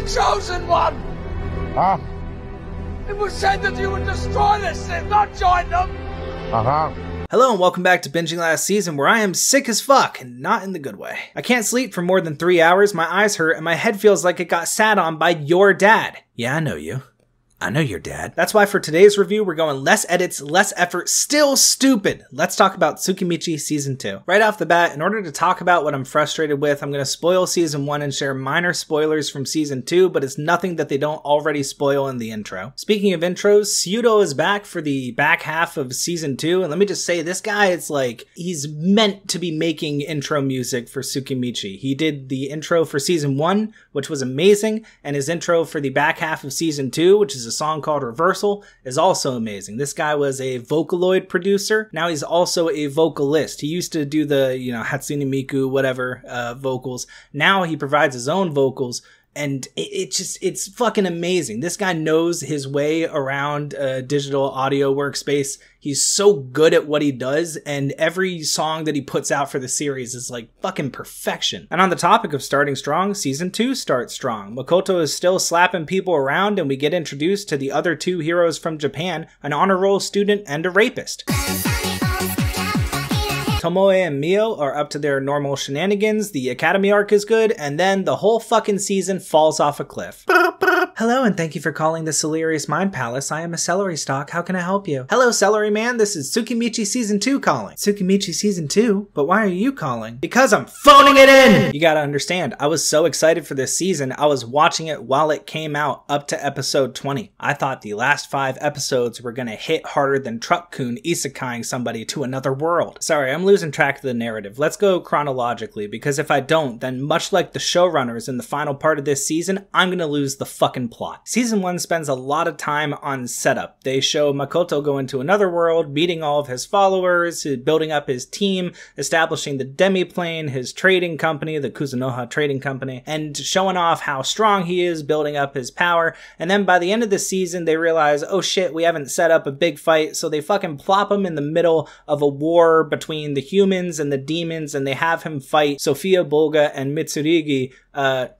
the chosen one! Huh? It was said that you would destroy this Sith, not join them! Uh-huh. Hello and welcome back to Binging Last Season, where I am sick as fuck, and not in the good way. I can't sleep for more than 3 hours, my eyes hurt, and my head feels like it got sat on by your dad. Yeah, I know you. I know your dad. That's why for today's review, we're going less edits, less effort, still stupid. Let's talk about Tsukimichi Season 2. Right off the bat, in order to talk about what I'm frustrated with, I'm going to spoil Season 1 and share minor spoilers from Season 2, but it's nothing that they don't already spoil in the intro. Speaking of intros, Syudo is back for the back half of Season 2, and let me just say, this guy is like, he's meant to be making intro music for Tsukimichi. He did the intro for Season 1, which was amazing, and his intro for the back half of Season 2, which is a song called Reversal, is also amazing. This guy was a Vocaloid producer. Now he's also a vocalist. He used to do the, Hatsune Miku, whatever, vocals. Now he provides his own vocals. And it's fucking amazing. This guy knows his way around a digital audio workspace. He's so good at what he does, and every song that he puts out for the series is like fucking perfection. And on the topic of starting strong, Season 2 starts strong. Makoto is still slapping people around, and we get introduced to the other two heroes from Japan, an honor roll student and a rapist. Tomoe and Mio are up to their normal shenanigans, the Academy arc is good, and then the whole fucking season falls off a cliff. Hello, and thank you for calling the Celerious Mind Palace. I am a celery stalk. How can I help you? Hello, Celery Man. This is Tsukimichi Season 2 calling. Tsukimichi Season 2? But why are you calling? Because I'm phoning it in! You gotta understand, I was so excited for this season, I was watching it while it came out up to episode 20. I thought the last 5 episodes were gonna hit harder than Truck-kun isekaiing somebody to another world. Sorry, I'm losing track of the narrative. Let's go chronologically, because if I don't, then much like the showrunners in the final part of this season, I'm gonna lose the fucking plot. Season 1 spends a lot of time on setup. They show Makoto go into another world, meeting all of his followers, building up his team, establishing the demi-plane, his trading company, the Kuzunoha trading company, and showing off how strong he is, building up his power. And then by the end of the season, they realize, oh shit, we haven't set up a big fight, so they fucking plop him in the middle of a war between the humans and the demons, and they have him fight Sophia Bolga and Mitsurugi.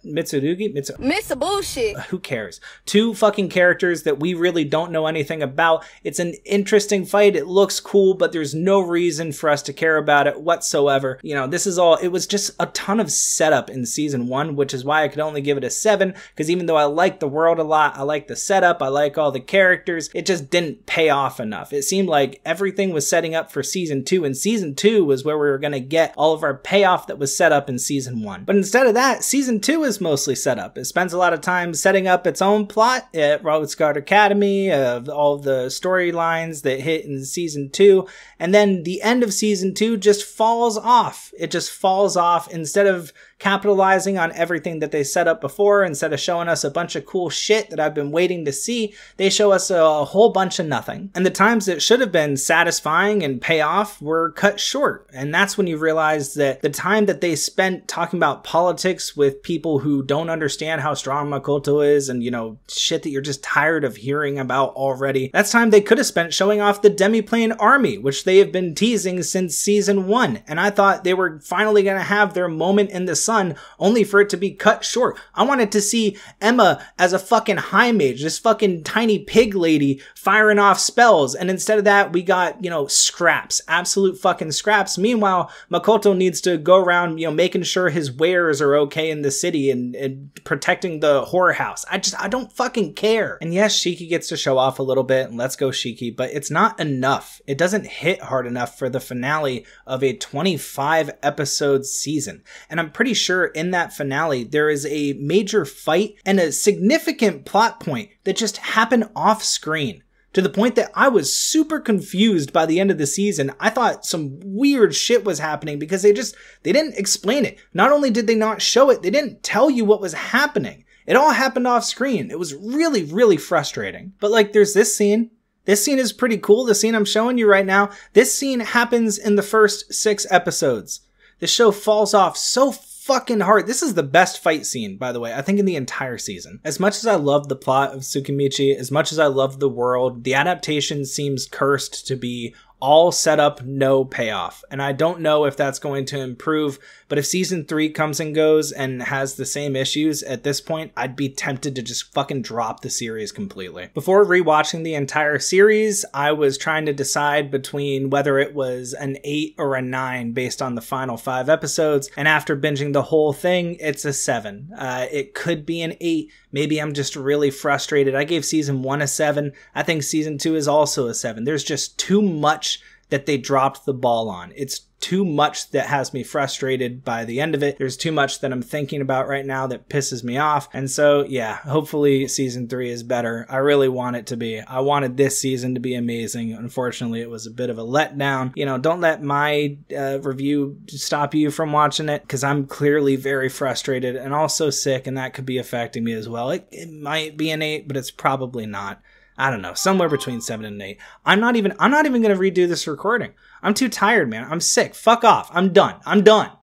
Miss a bullshit. Who cares? Two fucking characters that we really don't know anything about. It's an interesting fight. It looks cool, but there's no reason for us to care about it whatsoever. This is all, it was just a ton of setup in Season 1, which is why I could only give it a 7, because even though I like the world a lot, I like the setup, I like all the characters, it just didn't pay off enough. It seemed like everything was setting up for Season 2, and Season 2 was where we were going to get all of our payoff that was set up in Season 1. But instead of that, Season 2 is mostly set up. It spends a lot of time setting up its own plot at Rose Guard Academy, of all the storylines that hit in Season 2, and then the end of Season 2 just falls off. It just falls off. Instead of capitalizing on everything that they set up before, instead of showing us a bunch of cool shit that I've been waiting to see, they show us a whole bunch of nothing. And the times that should have been satisfying and pay off were cut short. And that's when you realize that the time that they spent talking about politics with people who don't understand how strong Makoto is, and shit that you're just tired of hearing about already, that's time they could have spent showing off the demi-plane army, which they have been teasing since Season 1. And I thought they were finally gonna have their moment in the sun, only for it to be cut short. I wanted to see Emma as a fucking high mage, this fucking tiny pig lady firing off spells, and instead of that, we got, scraps, absolute fucking scraps. Meanwhile, Makoto needs to go around, making sure his wares are okay in the city and protecting the whorehouse. I don't fucking care. And yes, Shiki gets to show off a little bit, and let's go Shiki, but it's not enough. It doesn't hit hard enough for the finale of a 25 episode season. And I'm pretty sure in that finale, there is a major fight and a significant plot point that just happened off screen, to the point that I was super confused by the end of the season. I thought some weird shit was happening because they didn't explain it. Not only did they not show it, they didn't tell you what was happening. It all happened off screen. It was really, really frustrating. But there's this scene. This scene is pretty cool. The scene I'm showing you right now. This scene happens in the first 6 episodes. The show falls off so fucking hard. This is the best fight scene, by the way, I think in the entire season. As much as I love the plot of Tsukimichi, as much as I love the world, the adaptation seems cursed to be all set up, no payoff. And I don't know if that's going to improve But if season 3 comes and goes and has the same issues at this point, I'd be tempted to just fucking drop the series completely. Before rewatching the entire series, I was trying to decide between whether it was an 8 or a 9 based on the final 5 episodes, and after binging the whole thing, it's a 7. It could be an 8. Maybe I'm just really frustrated. I gave season 1 a 7. I think season 2 is also a 7. There's just too much that they dropped the ball on. It's too much that has me frustrated by the end of it. There's too much that I'm thinking about right now that pisses me off. And so, yeah, hopefully season 3 is better. I really want it to be. I wanted this season to be amazing. Unfortunately, it was a bit of a letdown. You know, don't let my review stop you from watching it, because I'm clearly very frustrated and also sick, and that could be affecting me as well. It might be an 8, but it's probably not. I don't know, somewhere between 7 and 8. I'm not even going to redo this recording. I'm too tired, man. I'm sick. Fuck off. I'm done.